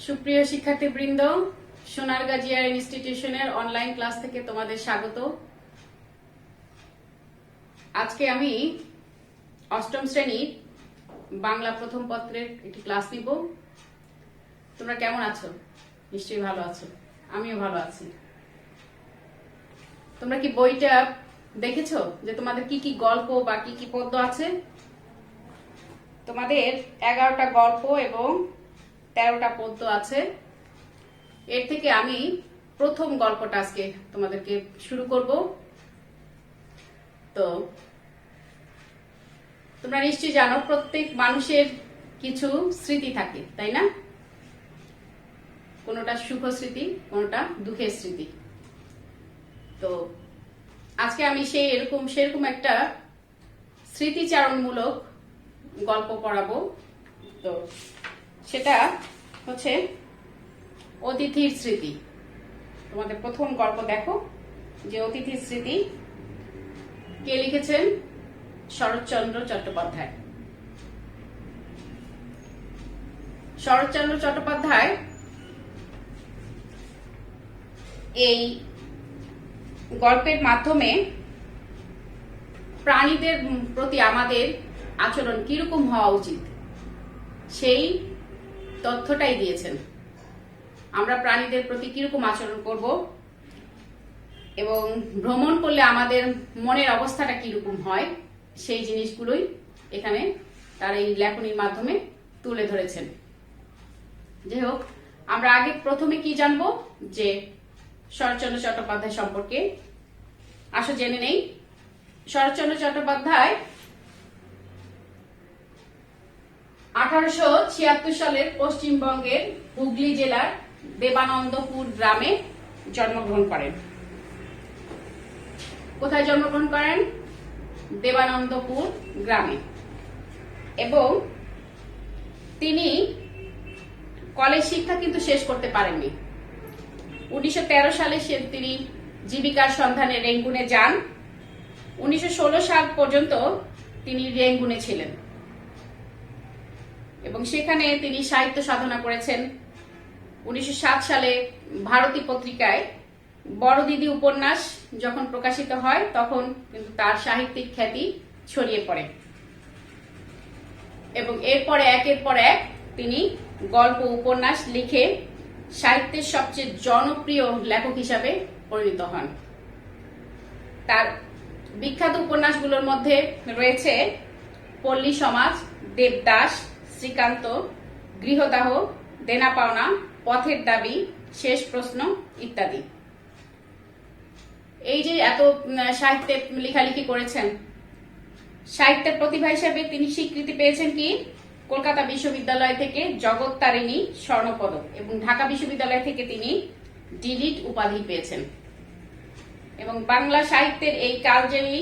সুপ্রিয় শিক্ষার্থীবৃন্দ, Sonargaon GR ইনস্টিটিউশনের online class থেকে তোমাদের স্বাগত। আজকে আমি অষ্টম শ্রেণীর বাংলা প্রথম পত্রের একটি ক্লাস নিব। তোমরা কেমন আছো? নিশ্চয়ই ভালো আছো, আমিও ভালো আছি। তোমরা কি বইটা দেখেছো যে তোমাদের কি কি গল্প বা কি কি পদ্য আছে? তোমাদের 11টা গল্প এবং 13টা পদ্য আছে। এর থেকে আমি প্রথম গল্পটা আজকে তোমাদেরকে শুরু করব। তো তোমরা নিশ্চয়ই জানো প্রত্যেক মানুষের কিছু স্মৃতি থাকে, তাই না? কোনোটা সুখ স্মৃতি, কোনোটা দুঃখের স্মৃতি। তো আজকে আমি সেরকম একটা স্মৃতিচারণমূলক গল্প পড়াবো। তো সেটা হচ্ছে অতিথির স্মৃতি। তোমাদের প্রথম গল্প দেখো যে অতিথির স্মৃতি। কে লিখেছেন? শরৎচন্দ্র চট্টোপাধ্যায়। শরৎচন্দ্র চট্টোপাধ্যায় এই গল্পের মাধ্যমে প্রাণীদের প্রতি আমাদের আচরণ কিরকম হওয়া উচিত সেই তথ্যটাই দিয়েছেন। আমরা প্রাণীদের প্রতি কিরকম আচরণ করব এবং ভ্রমণ করলে আমাদের মনের অবস্থাটা কিরকম হয় সেই জিনিসগুলোই এখানে তার এই লেখনীর মাধ্যমে তুলে ধরেছেন। যাই হোক, আমরা আগে প্রথমে কি জানবো যে শরৎচন্দ্র চট্টোপাধ্যায় সম্পর্কে। আসো জেনে নেই। শরৎচন্দ্র চট্টোপাধ্যায় 1876 সালের পশ্চিমবঙ্গের হুগলি জেলার দেবানন্দপুর গ্রামে জন্মগ্রহণ করেন। কোথায় জন্মগ্রহণ করেন? দেবানন্দপুর গ্রামে। এবং তিনি কলেজ শিক্ষা কিন্তু শেষ করতে পারেননি। 1913 সালে তিনি জীবিকার সন্ধানে রেঙ্গুনে যান। 1916 সাল পর্যন্ত তিনি রেঙ্গুনে ছিলেন এবং সেখানে তিনি সাহিত্য সাধনা করেছেন। 1907 সালে ভারতী পত্রিকায় বড় দিদি উপন্যাস যখন প্রকাশিত হয় তখন কিন্তু তার সাহিত্যিক খ্যাতি ছড়িয়ে পড়ে এবং এরপরে একের পর এক তিনি গল্প উপন্যাস লিখে সাহিত্যের সবচেয়ে জনপ্রিয় লেখক হিসাবে পরিণত হন। তার বিখ্যাত উপন্যাসগুলোর মধ্যে রয়েছে পল্লী সমাজ, দেবদাস, শ্রীকান্ত, গৃহদাহ, দেনা পাওনা, পথের দাবি, শেষ প্রশ্ন ইত্যাদি। এই যে এত সাহিত্যে লেখালেখি করেছেন, সাহিত্যের প্রতিভা হিসেবে তিনি স্বীকৃতি পেয়েছেন কি কলকাতা বিশ্ববিদ্যালয় থেকে জগত্তারিণী স্বর্ণপদক এবং ঢাকা বিশ্ববিদ্যালয় থেকে তিনি ডিলিট উপাধি পেয়েছেন। এবং বাংলা সাহিত্যের এই কালজয়ী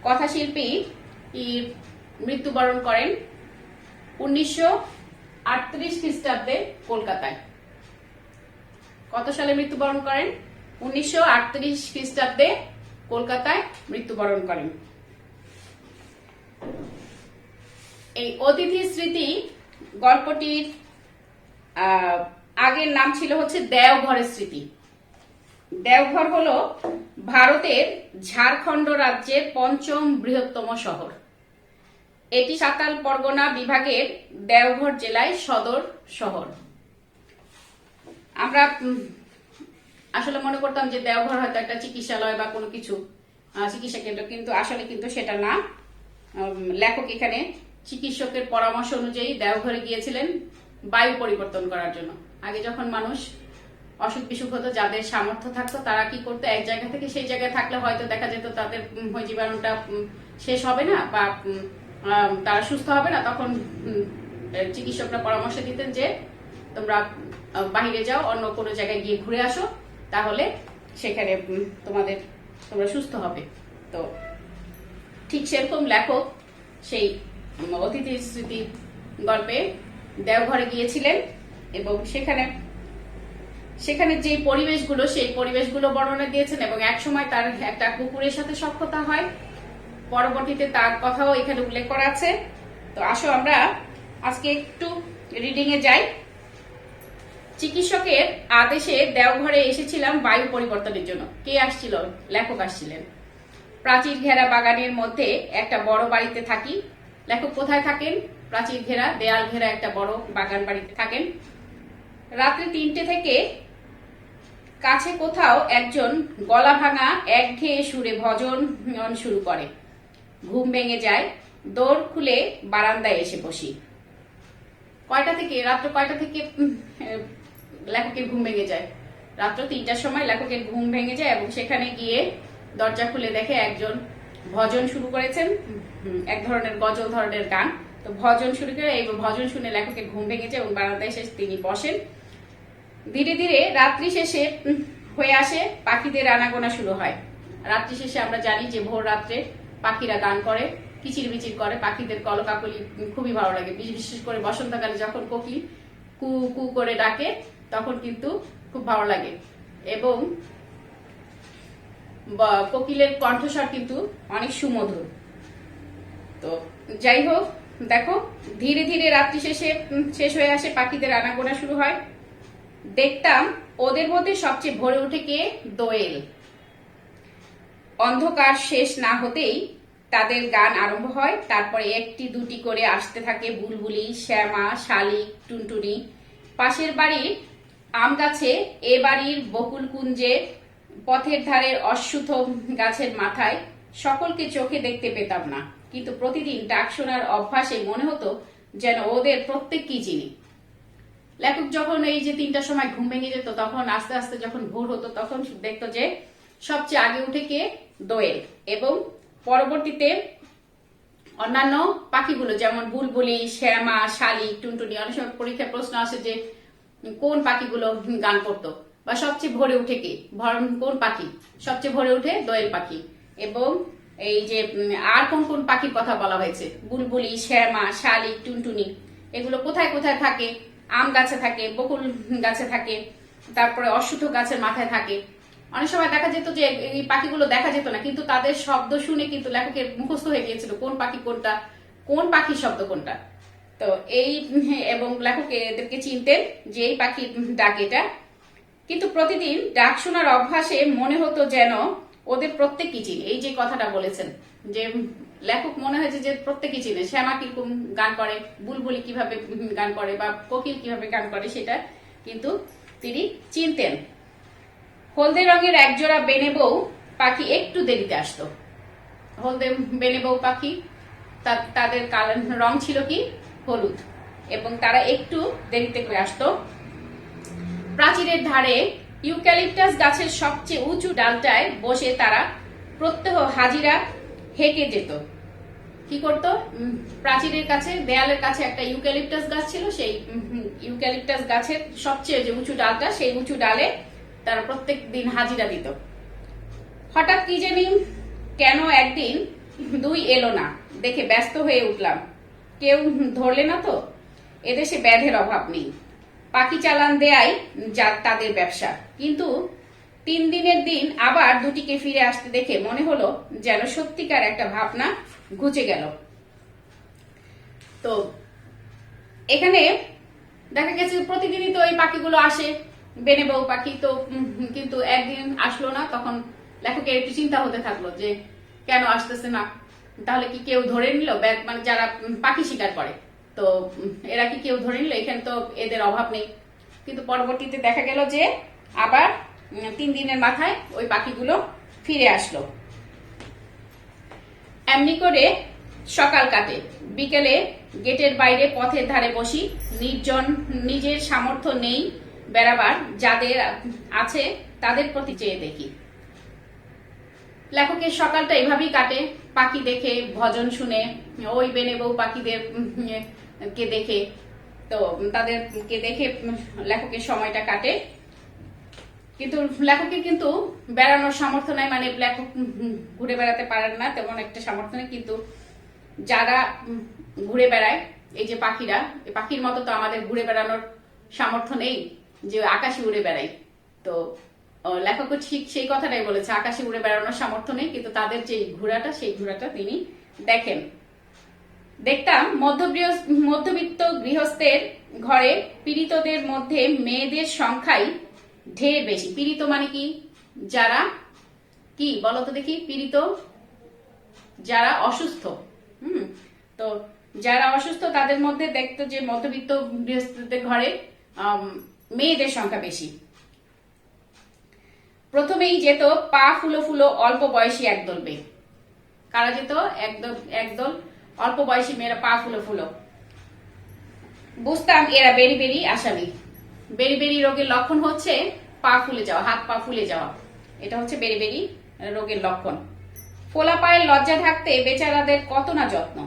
কথাশিল্পী মৃত্যুবরণ করেন 1938 খ্রিস্টাব্দে কলকাতায়। কত সালে মৃত্যুবরণ করেন? 1938 খ্রিস্টাব্দে কলকাতায় মৃত্যুবরণ করেন। এই অতিথি স্মৃতি গল্পটির আগের নাম ছিল হচ্ছে দেওঘরের স্মৃতি। দেওঘর হলো ভারতের ঝাড়খণ্ড রাজ্যের 5ম বৃহত্তম শহর। এটি সাতাল পরগনা বিভাগের দেওঘর জেলায় সদর শহর। আমরা আসলে মনে করতাম যে দেওঘর হয়তো একটা চিকিৎসালয় বা কোনো কিছু চিকিৎসা কেন্দ্র, কিন্তু আসলে কিন্তু সেটা না। লেখক এখানে চিকিৎসকের পরামর্শ অনুযায়ী দেওঘরে গিয়েছিলেন বায়ু পরিবর্তন করার জন্য। আগে যখন মানুষ অসুখ বিসুখ হতো, যাদের সামর্থ্য থাকতো তারা কি করতো, এক জায়গা থেকে সেই জায়গায় থাকলে হয়তো দেখা যেত তাদের জীবাণুটা শেষ হবে না বা তারা সুস্থ হবে না। তখন চিকিৎসকরা পরামর্শ দিতেন যে তোমরা বাহিরে যাও, অন্য কোনো জায়গায় গিয়ে ঘুরে আসো, তাহলে সেখানে তোমরা সুস্থ হবে। তো ঠিক সেরকম লেখক সেই অতিথি স্মৃতি গল্পে দেওঘরে গিয়েছিলেন এবং সেখানে যে পরিবেশগুলো সেই পরিবেশগুলো বর্ণনা দিয়েছেন এবং একসময় তার একটা কুকুরের সাথে সখ্যতা হয়। পরবর্তীতে তার কথাও এখানে উল্লেখ করা আছে। তো আসো আমরা আজকে একটু রিডিং এ যাই। চিকিৎসকের আদেশে দেওঘরে এসেছিলাম বায়ু পরিবর্তনের জন্য। কে আসছিল? লেখক আসছিলেন। প্রাচীর ঘেরা বাগানের মধ্যে একটা বড় বাড়িতে থাকি। লেখক কোথায় থাকেন? প্রাচীর ঘেরা, দেয়াল ঘেরা একটা বড় বাগান বাড়িতে থাকেন। রাত্রি 3টে থেকে কাছে কোথাও একজন গলা ভাঙা একঘেয়ে সুরে ভজন শুরু করে। ঘুম ভেঙে যায়, দৌড় খুলে বারান্দায় এসে বসি। কয়টা থেকে? রাত্র কয়টা থেকে লেখকের ঘুম ভেঙে যায়? রাত্র 3টার সময় লেখকের ঘুম ভেঙে যায় এবং সেখানে গিয়ে দরজা খুলে দেখে একজন ভজন শুরু করেছেন, এক ধরনের গজল ধরনের গান। তো ভজন শুরু করে এই ভজন শুনে লেখকের ঘুম ভেঙে যায় এবং বারান্দায় এসে তিনি বসেন। ধীরে ধীরে রাত্রি শেষে হয়ে আসে, পাখিদের আনাগোনা শুরু হয়। রাত্রি শেষে আমরা জানি যে ভোর রাত্রে পাখিরা গান করে, কিচিরমিচির করে, পাখিদের কলকাকলি খুবই ভালো লাগে। বিশেষ করে বসন্তকালে যখন কোকিল কু কু করে ডাকে তখন কিন্তু খুব ভালো লাগে এবং কোকিলের কণ্ঠস্বর কিন্তু অনেক সুমধুর। তো যাই হোক, দেখো ধীরে ধীরে রাত্রি শেষ হয়ে আসে, পাখিদের আনাগোনা শুরু হয়। দেখতাম ওদের মধ্যে সবচেয়ে ভরে উঠে কে? দোয়েল। অন্ধকার শেষ না হতেই তাদের গান আরম্ভ হয়। তারপরে একটি দুটি করে আসতে থাকে বুলবুলি, শ্যামা, শালিক, টুনটুনি। পাশের বাড়ির আম গাছে, এ বাড়ির বকুল কুঞ্জে, পথের ধারের অশ্বত্থ গাছের মাথায় সকলকে চোখে দেখতে পেতাম না, কিন্তু প্রতিদিন ডাক শোনার অভ্যাসে মনে হতো যেন ওদের প্রত্যেককেই চিনি। লেখক যখন এই যে 3টার সময় ঘুম ভেঙে যেত, তখন আস্তে আস্তে যখন ভোর হতো তখন দেখতো যে সবচেয়ে আগে উঠে কে? দোয়েল। এবং পরবর্তীতে অন্যান্য পাখিগুলো যেমন বুলবুলি, শ্যামা, শালিক, টুনটুনি। অনেক সময় পরীক্ষায় প্রশ্ন আসে যে কোন পাখিগুলো গান করতো বা সবচেয়ে ভোরে উঠে কে, কোন পাখি সবচেয়ে ভোরে উঠে? দোয়েল পাখি। এবং এই যে আর কোন কোন পাখির কথা বলা হয়েছে? বুলবুলি, শ্যামা, শালিক, টুনটুনি। এগুলো কোথায় কোথায় থাকে? আম গাছে থাকে, বকুল গাছে থাকে, তারপরে অশ্বত্থ গাছের মাথায় থাকে। অনেক সময় দেখা যেত যে এই পাখিগুলো দেখা যেত না, কিন্তু তাদের শব্দ শুনে কিন্তু লেখকের মুখস্থ হয়ে গিয়েছিল কোন পাখি কোনটা, কোন পাখির শব্দ কোনটা। তো এই এবং লেখক এদেরকে চিনতেন যে এই পাখির ডাক এটা। কিন্তু প্রতিদিন ডাক শোনার অভ্যাসে মনে হতো যেন ওদের প্রত্যেকই চিনে। এই যে কথাটা বলেছেন যে লেখক মনে হয়েছে যে প্রত্যেকই চিনে, শ্যামা কিরকম গান করে, বুলবুলি কিভাবে গান করে বা কোকিল কিভাবে গান করে, সেটা কিন্তু তিনি চিনতেন। হলদে রঙের একজোড়া বেনে বউ পাখি একটু দেরিতে আসতো। হলদে বেনে বউ পাখি, তাদের রং ছিল কি? হলুদ, এবং তারা একটু দেরিতে করে আসতো। প্রাচীরের ধারে ইউক্যালিপটাস গাছের সবচেয়ে উঁচু ডালটায় বসে তারা প্রত্যহ হাজিরা হেঁকে যেত। কি করতো? প্রাচীরের কাছে, দেয়ালের কাছে একটা ইউক্যালিপটাস গাছ ছিল, সেই ইউক্যালিপটাস গাছের সবচেয়ে যে উঁচু ডালটা, সেই উঁচু ডালে তারা প্রত্যেক দিন হাজিরা দিত। হঠাৎ কি জানি কেন একদিন দুই এলো না, দেখে ব্যস্ত হয়ে উঠলাম। কেউ ধরলে না তো? এদেশে ব্যাধের অভাব নেই, পাখি চালান দেয়াই যা তাদের ব্যবসা। কিন্তু 3 দিনের দিন আবার দুটিকে ফিরে আসতে দেখে মনে হলো যেন সত্যিকার একটা ভাবনা ঘুচে গেল। তো এখানে দেখা গেছে প্রতিদিনই তো এই পাখিগুলো আসে, বেনে বউ পাখি। তো কিন্তু একদিন আসলো না, তখন লেখকের একটু চিন্তা হতে থাকলো যে কেন আসতেছে না, তাহলে কি কেউ ধরে নিল? মানে যারা পাখি শিকার করে, তো এরা কি কেউ ধরে নিল? এখানে তো এদের অভাব নেই। কিন্তু পরবর্তীতে দেখা গেল যে আবার 3 দিনের মাথায় ওই পাখিগুলো ফিরে আসলো। এমনি করে সকাল কাটে। বিকেলে গেটের বাইরে পথের ধারে বসি। নির্জন, নিজের সামর্থ্য নেই বেড়াবার, যাদের আছে তাদের প্রতি চেয়ে দেখি। লেখকের সকালটা এভাবেই কাটে, পাখি দেখে, ভজন শুনে, ওই বেনে বউ পাখিদের কে দেখে। তো তাদেরকে দেখে লেখকের সময়টা কাটে। কিন্তু লেখকের কিন্তু বেড়ানোর সামর্থ্য নাই, মানে লেখক ঘুরে বেড়াতে পারেন না, তেমন একটা সামর্থ্য নেই। কিন্তু যারা ঘুরে বেড়ায়, এই যে পাখিরা, পাখির মতো তো আমাদের ঘুরে বেড়ানোর সামর্থ্য নেই যে আকাশে উড়ে বেড়াই। তো লেখকও ঠিক সেই কথাটাই বলেছে, আকাশে উড়ে বেড়ানোর সামর্থ্য নেই, কিন্তু তাদের যে ঘোড়াটা, সেই ঘোড়াটা তিনি দেখেন। দেখতাম মধ্যবিত্ত গৃহস্থের ঘরে পীড়িতদের মধ্যে মেয়েদের সংখ্যাই ঢের বেশি। পীড়িত মানে কি? যারা কি বলতো দেখি? পীড়িত যারা অসুস্থ। তো যারা অসুস্থ তাদের মধ্যে দেখতো যে মধ্যবিত্ত গৃহস্থদের ঘরে মেয়েদের সংখ্যা বেশি। প্রথমেই যেত পা ফুলো ফুলো অল্প বয়সী একদল মেয়ে। কারা যেত? একদল অল্প বয়সী মেয়েরা, পা ফুলো ফুলো। বুঝতাম এরা বেরি বেরি আসামি। বেরি বেরি রোগের লক্ষণ হচ্ছে পা ফুলে যাওয়া, হাত পা ফুলে যাওয়া। এটা হচ্ছে বেরি বেরি রোগের লক্ষণ। ফোলা পায়ের লজ্জা ঢাকতে বেচারাদের কত না যত্ন।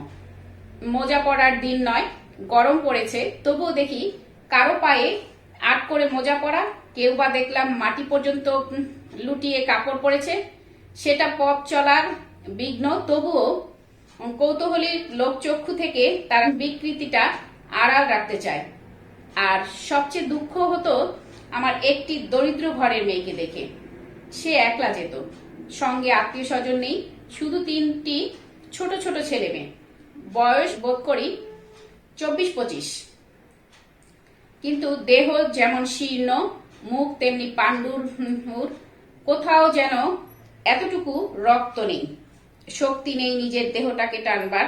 মোজা পরার দিন নয়, গরম পড়েছে, তবুও দেখি কারো পায়ে আট করে মোজা পরা, কেউ বা দেখলাম মাটি পর্যন্ত লুটিয়ে কাপড় পরেছে। সেটা পথ চলার বিঘ্ন, তবুও কৌতূহলী লোকচক্ষু থেকে তার বিকৃতিটা আড়াল রাখতে চায়। আর সবচেয়ে দুঃখ হতো আমার একটি দরিদ্র ঘরের মেয়েকে দেখে। সে একলা যেত, সঙ্গে আত্মীয় স্বজন নেই, শুধু 3টি ছোট ছোট ছেলে মেয়ে। বয়স বোধ করি 24-25, কিন্তু দেহ যেমন শীর্ণ, মুখ তেমনি পাণ্ডুর। কোথাও যেন এতটুকু রক্ত নেই, শক্তি নেই নিজের দেহটাকে টানবার।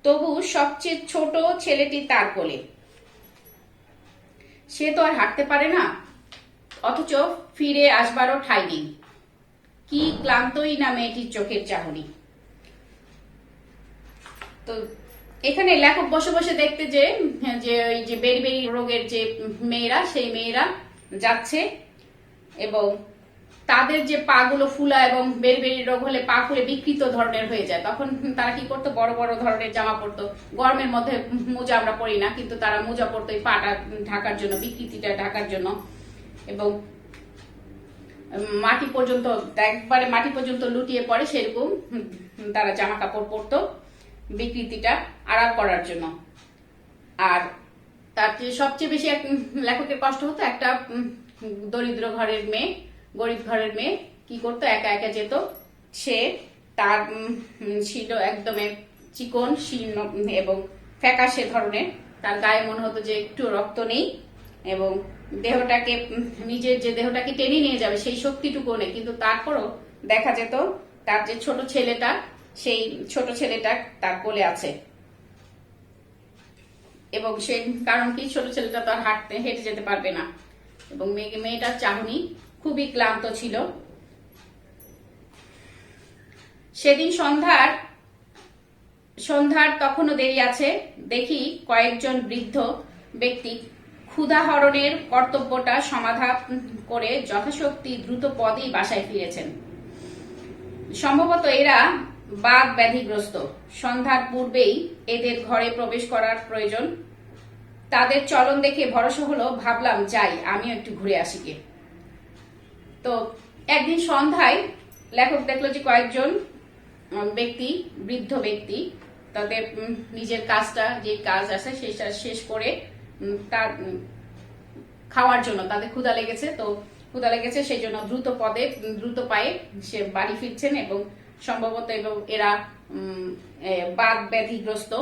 তবু সবচেয়ে ছোট ছেলেটি তার কোলে। সে তো আর হাঁটতে পারে না, অথচ ফিরে আসবারও ঠাঁই নেই। কি ক্লান্তই না মেয়েটির চোখের চাহনি। তো এখানে লেখক বসে বসে দেখতে যে ওই যে বেরি বেরি রোগের যে মেয়েরা, সেই মেয়েরা যাচ্ছে এবং তাদের যে পা গুলো ফুলা এবং বেরি বেরি রোগ হলে পা ফুলে বিকৃত ধরনের হয়ে যায়, তখন তারা কি করতো? বড় বড় ধরনের জামা পরতো। গরমের মধ্যে মোজা আমরা পরি না, কিন্তু তারা মোজা পরতো এই পাটা ঢাকার জন্য, বিকৃতিটা ঢাকার জন্য। এবং মাটি পর্যন্ত, একবারে মাটি পর্যন্ত লুটিয়ে পড়ে, সেরকম তারা জামা কাপড় পরতো বিকৃতিটা আড়াল করার জন্য। আর তার যে সবচেয়ে বেশি লেখকের কষ্ট হতো, একটা দরিদ্র ঘরের মেয়ে, গরিব ঘরের মেয়ে কি করতো? একা একা যেত। সে তার ছিল একদমই চিকন, শীর্ণ এবং ফ্যাকাশে ধরনের। তার গায়ে মনে হতো যে একটু রক্ত নেই এবং দেহটাকে, নিজের যে দেহটাকে টেনে নিয়ে যাবে সেই শক্তিটুকু নেই। কিন্তু তারপরও দেখা যেত তার যে ছোট ছেলেটা, সেই ছোট ছেলেটা তার কোলে আছে। এবং সে কারণ কি? ছোট ছেলেটা তো আর হেঁটে যেতে পারবে না। এবং মেয়েটার চাহনি খুবই ক্লান্ত ছিল। সেদিন সন্ধ্যার তখনও দেরি আছে। দেখি কয়েকজন বৃদ্ধ ব্যক্তি ক্ষুধাহরণের কর্তব্যটা সমাধান করে যথাশক্তি দ্রুত পদেই বাসায় ফিরেছেন। সম্ভবত এরা বাত ব্যাধিগ্রস্ত। সন্ধ্যার পূর্বেই এদের ঘরে প্রবেশ করার প্রয়োজন। তাদের চলন দেখে ভরসা হলো, ভাবলাম যাই, আমিও একটু ঘুরে আসি গে। তো একদিন সন্ধ্যায় লেখক দেখলো যে কয়েকজন ব্যক্তি, বৃদ্ধ ব্যক্তি, তাদের নিজের কাজটা, যে কাজ আছে সেটা শেষ করে তার খাওয়ার জন্য, তাদের ক্ষুধা লেগেছে, তো ক্ষুধা লেগেছে সেই জন্য দ্রুত পায়ে সে বাড়ি ফিরছেন। এবং সম্ভবত এরা বাত ব্যাধিগ্রস্ত।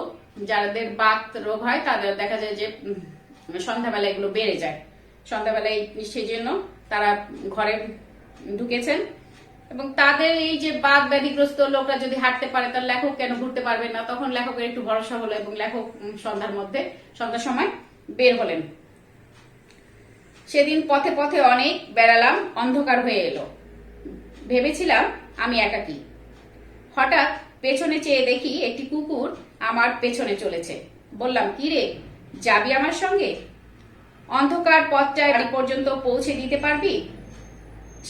যাদের বাত রোগ হয় তাদের দেখা যায় যে সন্ধ্যাবেলা এগুলো বেড়ে যায়। সন্ধ্যাবেলায় সেই জন্য তারা ঘরে ঢুকেছেন। এবং তাদের এই যে বাত ব্যাধিগ্রস্ত লোকরা যদি হাঁটতে পারে, তার লেখক কেন ঘুরতে পারবেন না? তখন লেখকের একটু ভরসা হলো এবং লেখক সন্ধ্যার সময় বের হলেন। সেদিন পথে পথে অনেক বেড়ালাম, অন্ধকার হয়ে এলো। ভেবেছিলাম আমি একাকী। হঠাৎ পেছনে চেয়ে দেখি একটি কুকুর আমার পেছনে চলেছে। বললাম, কি রে, যাবি আমার সঙ্গে? অন্ধকার পথটায় বাড়ি পর্যন্ত পৌঁছে দিতে পারবি?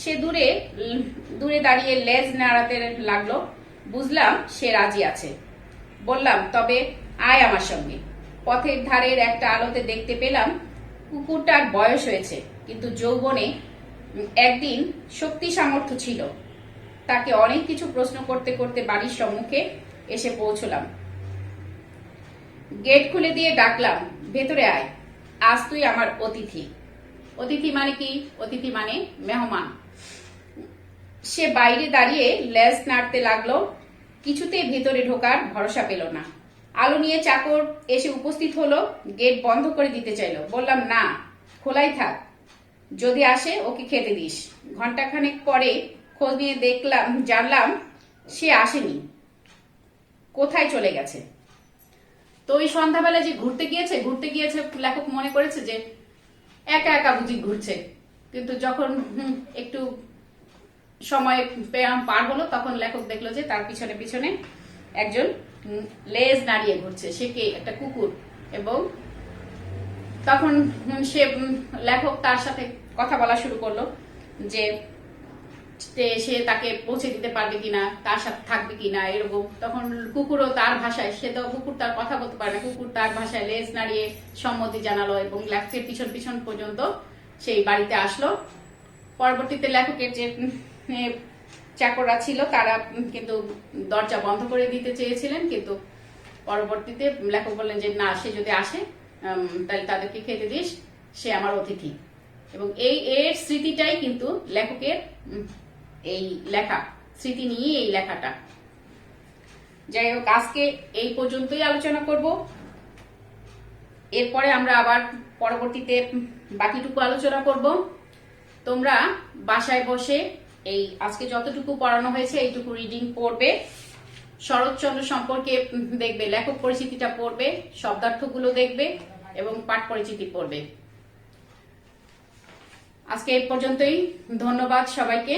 সে দূরে দাঁড়িয়ে লেজ নাড়াতে লাগলো। বুঝলাম সে রাজি আছে। বললাম, তবে আয় আমার সঙ্গে। পথের ধারের একটা আলোতে দেখতে পেলাম কুকুরটার বয়স হয়েছে, কিন্তু যৌবনে একদিন শক্তি সামর্থ্য ছিল। তাকে অনেক কিছু প্রশ্ন করতে করতে বাড়ির সম্মুখে এসে পৌঁছলাম। গেট খুলে দিয়ে ডাকলাম, ভেতরে আয়, আজ তুই আমার অতিথি। অতিথি মানে কি? অতিথি মানে মেহমান। সে বাইরে দাঁড়িয়ে লেজ নাড়তে লাগলো। কিছুতেই ভেতরে ঢোকার ভরসা পেল না। আলু নিয়ে চাকর এসে উপস্থিত হলো, গেট বন্ধ করে দিতে চাইলো। বললাম না, খোলাই থাক, যদি আসে ওকে খেতে দিস। ঘন্টাখানেক পরে খোঁজ নিয়ে জানলাম সে আসেনি, কোথায় চলে গেছে। তো ওই সন্ধ্যাবেলা যে ঘুরতে গিয়েছে লেখক মনে করেছে যে একা একা বুঝি ঘুরছে, কিন্তু যখন একটু সময় পার হলো তখন লেখক দেখলো যে তার পিছনে পিছনে একজন লেজ নাড়িয়ে ঘুরছে। সে কে? একটা কুকুর। এবং তখন লেখক তার সাথে কথা বলা শুরু করলো যে সে তাকে পৌঁছে দিতে পারবে কিনা, তার সাথে থাকবে কিনা, এরকম। তখন কুকুরও তার ভাষায়, সে তো কুকুর তার কথা বলতে পারে না, কুকুর তার ভাষায় লেজ নাড়িয়ে সম্মতি জানালো এবং লেখকের পিছন পিছন পর্যন্ত সেই বাড়িতে আসলো। পরবর্তীতে লেখকের যে চাকররা ছিল তারা কিন্তু দরজা বন্ধ করে দিতে চেয়েছিলেন, কিন্তু পরবর্তীতে লেখক বললেন যে না, সে যদি আসে তাহলে তাদেরকে খেতে দিস, সে আমার অতিথি। এবং এর স্মৃতিটাই কিন্তু লেখকের এই লেখা, স্মৃতি নিয়ে এই লেখাটা। যাই হোক, আজকে এই পর্যন্তই আলোচনা করব। এরপরে আমরা আবার পরবর্তীতে বাকিটুকু আলোচনা করব। তোমরা বাসায় বসে এই আজকে যতটুকু পড়ানো হয়েছে এইটুকু রিডিং পড়বে, শরৎচন্দ্র সম্পর্কে দেখবে, লেখক পরিচিতিটা পড়বে, শব্দার্থগুলো দেখবে এবং পাঠ পরিচিতি পড়বে। আজকে এই পর্যন্তই। ধন্যবাদ সবাইকে।